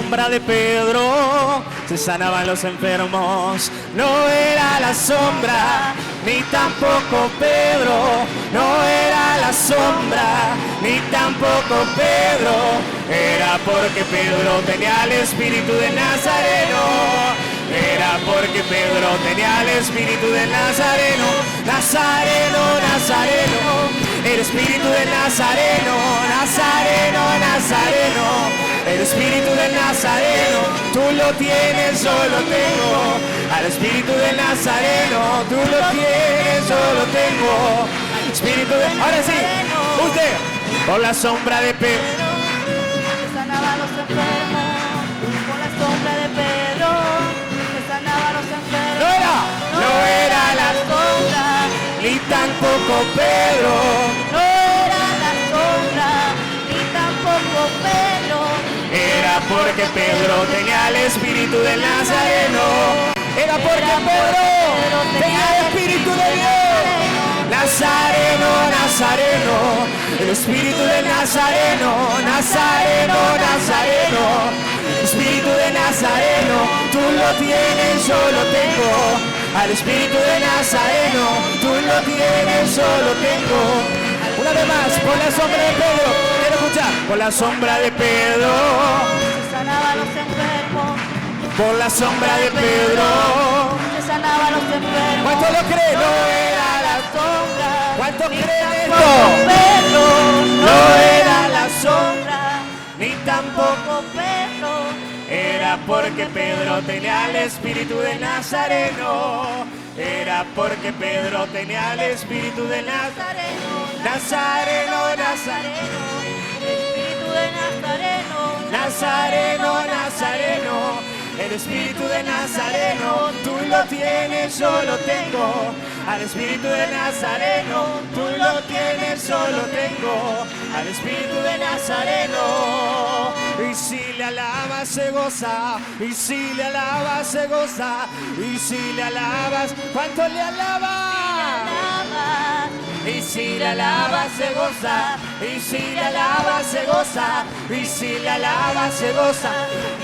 sombra de Pedro se sanaban los enfermos. No era la sombra, ni tampoco Pedro. No era la sombra, ni tampoco Pedro. Era porque Pedro tenía el espíritu de Nazareno. Era porque Pedro tenía el espíritu de Nazareno. Nazareno, Nazareno, el espíritu de Nazareno. Nazareno, Nazareno, el espíritu de Nazareno. Tú lo tienes, yo lo tengo. Al espíritu de Nazareno, tú lo tienes, yo lo tengo. Espíritu de... Ahora sí, usted, por la sombra de Pedro. Sanaba a los enfermos, por la sombra de Pedro. Sanaba a los enfermos. No era la sombra, ni tampoco Pedro. no era la sombra, ni tampoco Pedro. Era porque Pedro tenía el espíritu del Nazareno. Era porque Pedro tenía el espíritu de Dios. Nazareno, Nazareno, el espíritu del Nazareno. Nazareno, Nazareno, espíritu de Nazareno. Tú lo tienes, yo lo tengo. Al espíritu de Nazareno, tú lo tienes, yo lo tengo. Una vez más, por la sombra de Pedro. Quiero escuchar. Por la sombra de Pedro. Se sanaba a los enfermos. Por la sombra de Pedro. Se sanaba a los enfermos. ¿Cuánto lo cree? No era la sombra. ¿Cuánto creen esto? Pedro, No era la sombra, ni tampoco. tampoco Pedro. Era porque Pedro tenía el espíritu de Nazareno. Era porque Pedro tenía el espíritu de Nazareno. Nazareno, Nazareno, El espíritu de Nazareno. Nazareno, Nazareno. El espíritu de Nazareno, tú lo tienes, yo lo tengo. Al espíritu de Nazareno, tú lo tienes, yo lo tengo. Al espíritu de Nazareno. Y si le alabas se goza, y si le alabas se goza, y si le alabas, ¿cuánto le alabas? Y si le alabas se goza, y si le alabas se goza, y si le alabas se goza.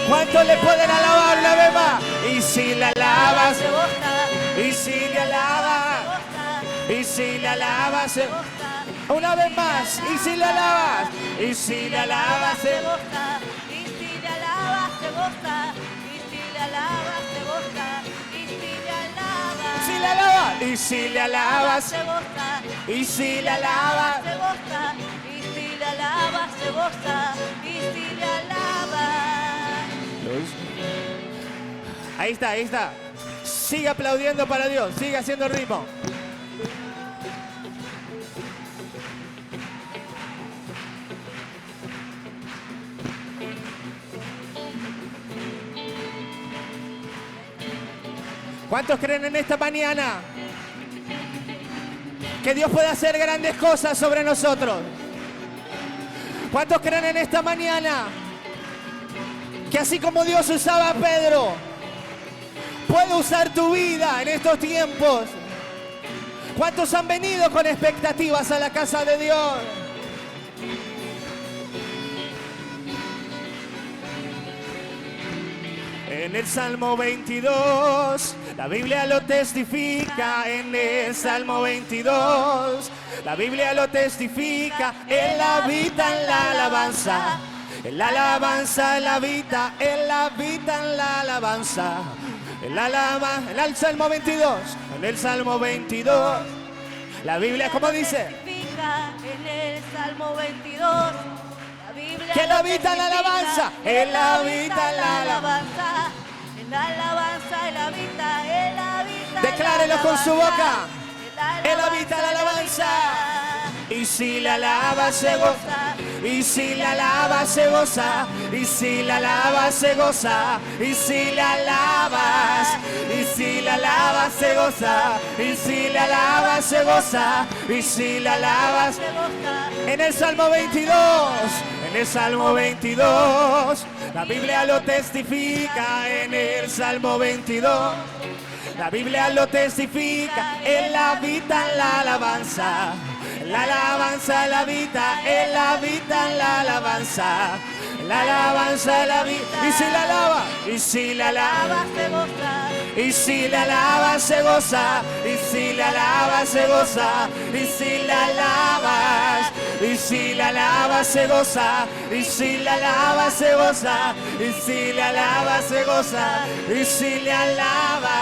¿Cuánto le pueden alabar una vez más? Y si le alabas, y si le alabas, y si le alabas se goza. Una vez más, y si le alabas, y si le alabas se goza. Y si le alabas se goza. Y si le alabas se goza. Y si le alabas. Si le alabas, y si le alabas, se goza. y si le alabas. Se goza. Y si le alabas se goza. Y si le alabas. Ahí está, ahí está. Sigue aplaudiendo para Dios, sigue haciendo ritmo. ¿Cuántos creen en esta mañana que Dios puede hacer grandes cosas sobre nosotros? ¿Cuántos creen en esta mañana que así como Dios usaba a Pedro, puede usar tu vida en estos tiempos? ¿Cuántos han venido con expectativas a la casa de Dios? En el Salmo 22, la Biblia lo testifica. En el Salmo 22, la Biblia lo testifica. Él habita en la alabanza. En la alabanza, Él habita. Él habita en la alabanza. En el Salmo 22, en el Salmo 22, la Biblia, ¿cómo dice? En el Salmo 22. Que Él habita en la alabanza. Él habita en la alabanza. En la alabanza, Él habita, Él habita. Declárelo con su boca. Él habita en la alabanza. Y si la alaba se goza, y si la alaba se goza, y si la alaba se goza, y si la alabas, y si la alaba se goza, y si la alaba se goza, y si la alabas. En el Salmo 22, en el Salmo 22, la Biblia lo testifica. En el Salmo 22, la Biblia lo testifica. Él habita en la alabanza. La alabanza, Él habita en la alabanza. la alabanza de la vida. Y si la alaba, y si la alaba, se goza. y si la alaba se goza, y si la alaba se goza, y si la alabas, y si la alaba se goza, y si la alaba se goza, y si la alaba se goza, y si le alaba.